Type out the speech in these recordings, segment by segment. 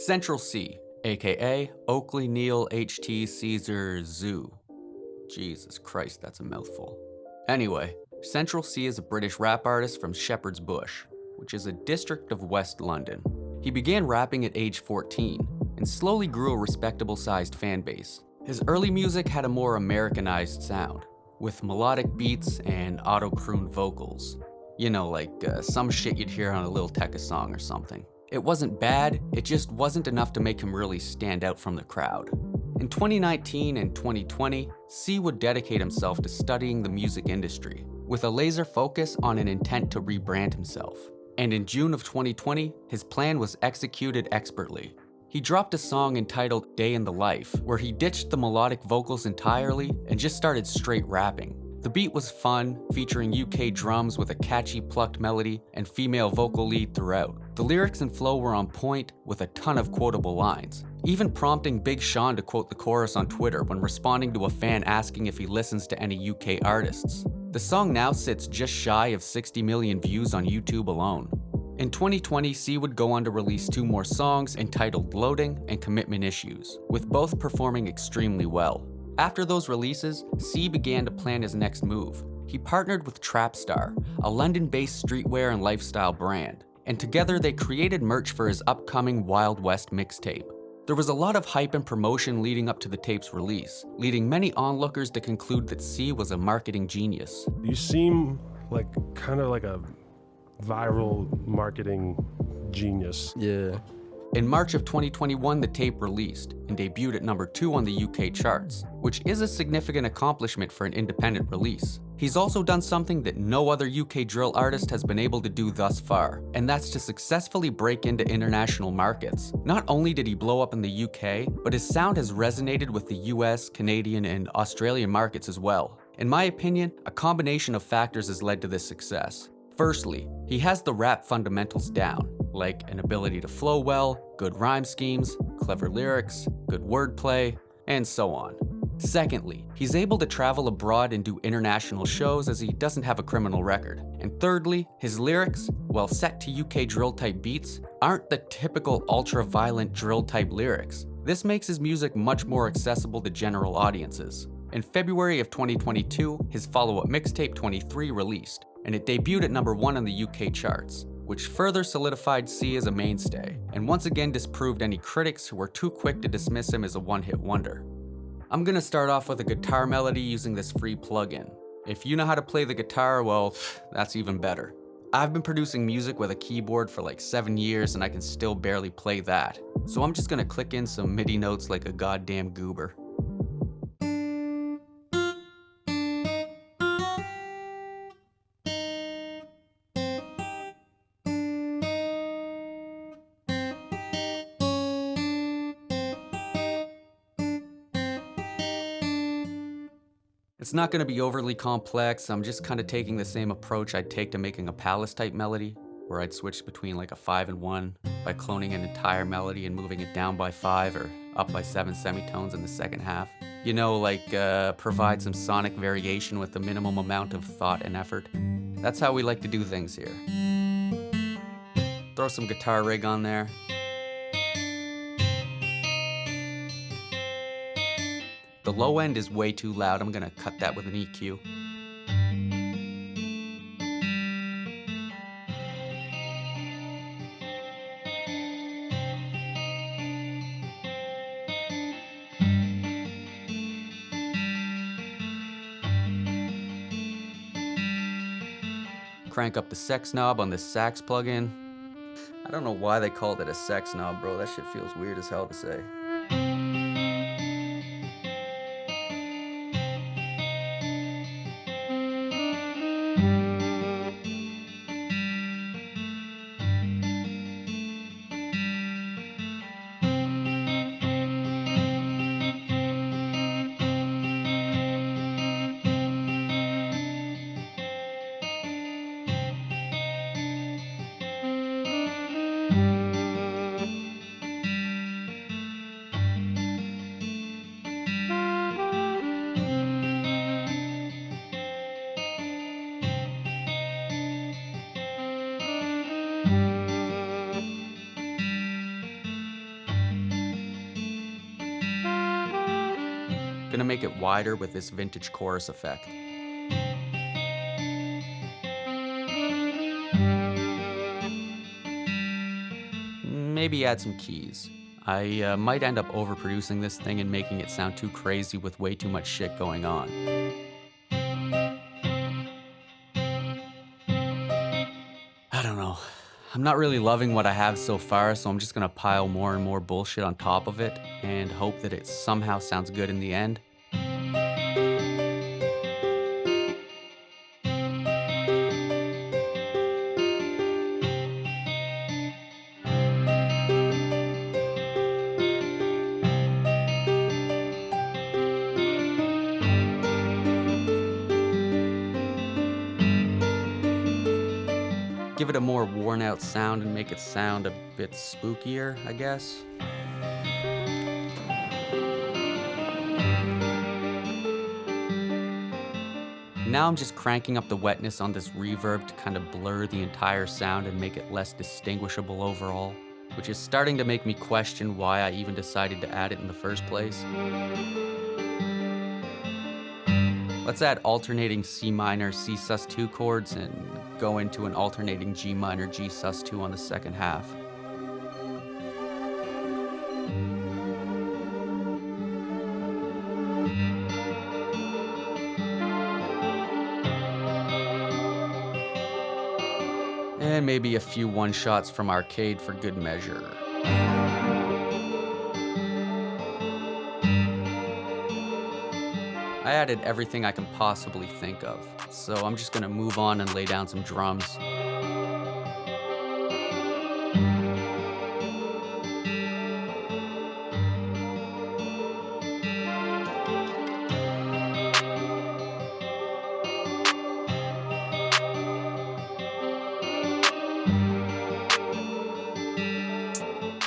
Central Cee, aka Oakley Neal H.T. Caesar Zoo. Jesus Christ, that's a mouthful. Anyway, Central Cee is a British rap artist from Shephard's Bush, which is a district of West London. He began rapping at age 14 and slowly grew a respectable sized fan base. His early music had a more Americanized sound, with melodic beats and auto-crooned vocals. You know, like some shit you'd hear on a Lil Tecca song or something. It wasn't bad, it just wasn't enough to make him really stand out from the crowd. In 2019 and 2020, Cee would dedicate himself to studying the music industry, with a laser focus on an intent to rebrand himself. And in June of 2020, his plan was executed expertly. He dropped a song entitled Day in the Life, where he ditched the melodic vocals entirely and just started straight rapping. The beat was fun, featuring UK drums with a catchy plucked melody and female vocal lead throughout. The lyrics and flow were on point with a ton of quotable lines, even prompting Big Sean to quote the chorus on Twitter when responding to a fan asking if he listens to any UK artists. The song now sits just shy of 60 million views on YouTube alone. In 2020, Cee would go on to release 2 more songs entitled Loading and Commitment Issues, with both performing extremely well. After those releases, Cee began to plan his next move. He partnered with Trapstar, a London-based streetwear and lifestyle brand, and together they created merch for his upcoming Wild West mixtape. There was a lot of hype and promotion leading up to the tape's release, leading many onlookers to conclude that Cee was a marketing genius. You seem like kind of like a viral marketing genius. Yeah. In March of 2021, the tape released and debuted at number 2 on the UK charts, which is a significant accomplishment for an independent release. He's also done something that no other UK drill artist has been able to do thus far, and that's to successfully break into international markets. Not only did he blow up in the UK, but his sound has resonated with the US, Canadian, and Australian markets as well. In my opinion, a combination of factors has led to this success. Firstly, he has the rap fundamentals down, like an ability to flow well, good rhyme schemes, clever lyrics, good wordplay, and so on. Secondly, he's able to travel abroad and do international shows as he doesn't have a criminal record. And thirdly, his lyrics, while set to UK drill type beats, aren't the typical ultra-violent drill type lyrics. This makes his music much more accessible to general audiences. In February of 2022, his follow-up mixtape 23 released, and it debuted at number 1 on the UK charts, which further solidified Cee as a mainstay, and once again disproved any critics who were too quick to dismiss him as a one-hit wonder. I'm gonna start off with a guitar melody using this free plugin. If you know how to play the guitar, well, that's even better. I've been producing music with a keyboard for like 7 years and I can still barely play that, so I'm just gonna click in some MIDI notes like a goddamn goober. It's not going to be overly complex. I'm just kind of taking the same approach I'd take to making a palace type melody, where I'd switch between like a 5 and 1 by cloning an entire melody and moving it down by 5 or up by 7 semitones in the second half. You know, like provide some sonic variation with the minimum amount of thought and effort. That's how we like to do things here. Throw some guitar rig on there. The low end is way too loud. I'm gonna cut that with an EQ. Crank up the sex knob on this sax plugin. I don't know why they called it a sex knob, bro. That shit feels weird as hell to say. Gonna make it wider with this vintage chorus effect. Maybe add some keys. I might end up overproducing this thing and making it sound too crazy with way too much shit going on. I don't know. I'm not really loving what I have so far, so I'm just gonna pile more and more bullshit on top of it and hope that it somehow sounds good in the end. Give it a more worn out sound and make it sound a bit spookier, I guess. Now I'm just cranking up the wetness on this reverb to kind of blur the entire sound and make it less distinguishable overall, which is starting to make me question why I even decided to add it in the first place. Let's add alternating C minor, C sus2 chords and go into an alternating G minor, G sus2 on the second half. And maybe a few one-shots from Arcade for good measure. I added everything I can possibly think of, so I'm just gonna move on and lay down some drums.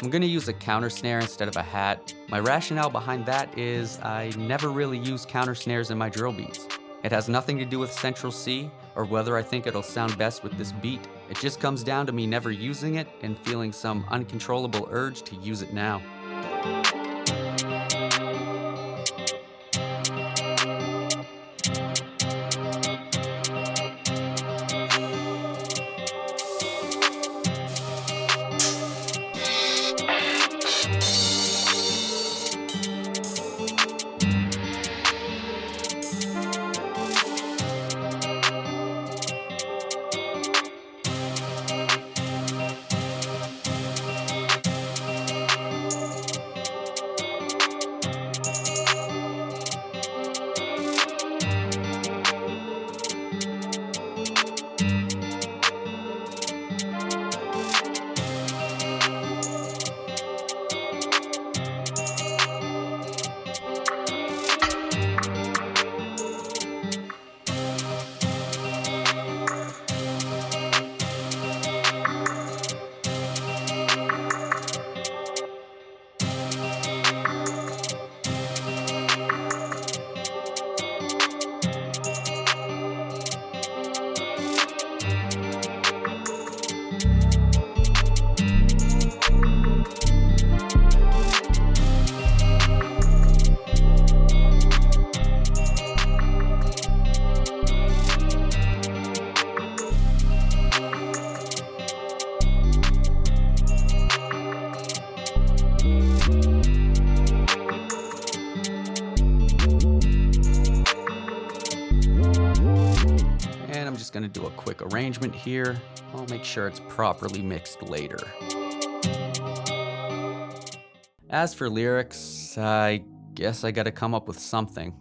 I'm gonna use a counter snare instead of a hat. My rationale behind that is I never really use counter snares in my drill beats. It has nothing to do with Central Cee or whether I think it'll sound best with this beat. It just comes down to me never using it and feeling some uncontrollable urge to use it now. Gonna do a quick arrangement here. I'll make sure it's properly mixed later. As for lyrics, I guess I gotta come up with something.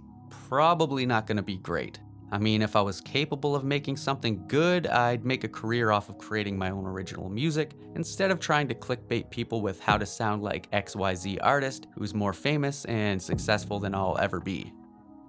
Probably not gonna be great. I mean, if I was capable of making something good, I'd make a career off of creating my own original music, instead of trying to clickbait people with how to sound like XYZ artist who's more famous and successful than I'll ever be.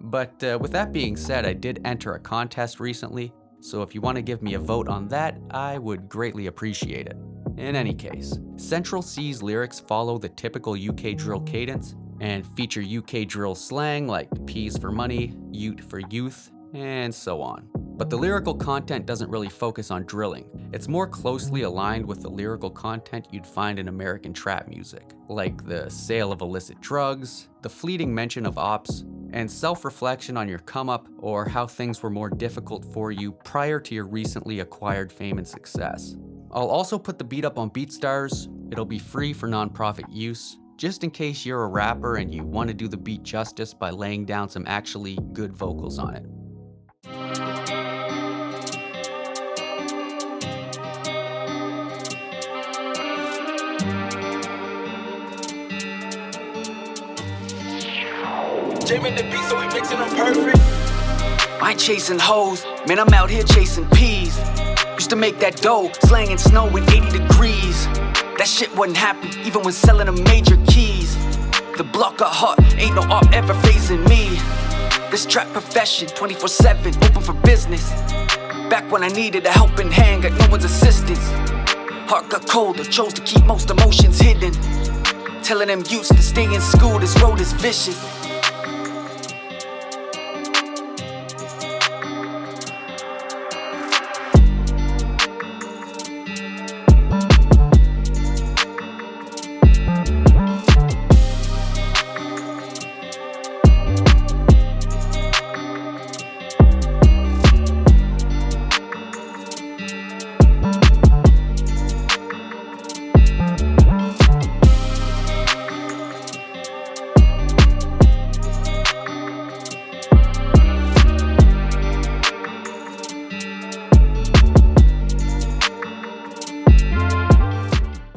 But with that being said, I did enter a contest recently, so if you want to give me a vote on that, I would greatly appreciate it. In any case, Central Cee's lyrics follow the typical UK drill cadence and feature UK drill slang like P's for money, Ute for youth, and so on. But the lyrical content doesn't really focus on drilling. It's more closely aligned with the lyrical content you'd find in American trap music, like the sale of illicit drugs, the fleeting mention of ops, and self-reflection on your come-up or how things were more difficult for you prior to your recently acquired fame and success. I'll also put the beat up on BeatStars. It'll be free for nonprofit use, just in case you're a rapper and you want to do the beat justice by laying down some actually good vocals on it. Jamming the beat so we mixing them perfect. I ain't chasing hoes, man, I'm out here chasing peas. Used to make that dough, slanging snow in 80 degrees. That shit wasn't happy, even when selling them major keys. The block got hot, ain't no art ever phasing me. This trap profession, 24/7, open for business. Back when I needed a helping hand, got no one's assistance. Heart got colder, chose to keep most emotions hidden. Telling them youths to stay in school, this road is vicious.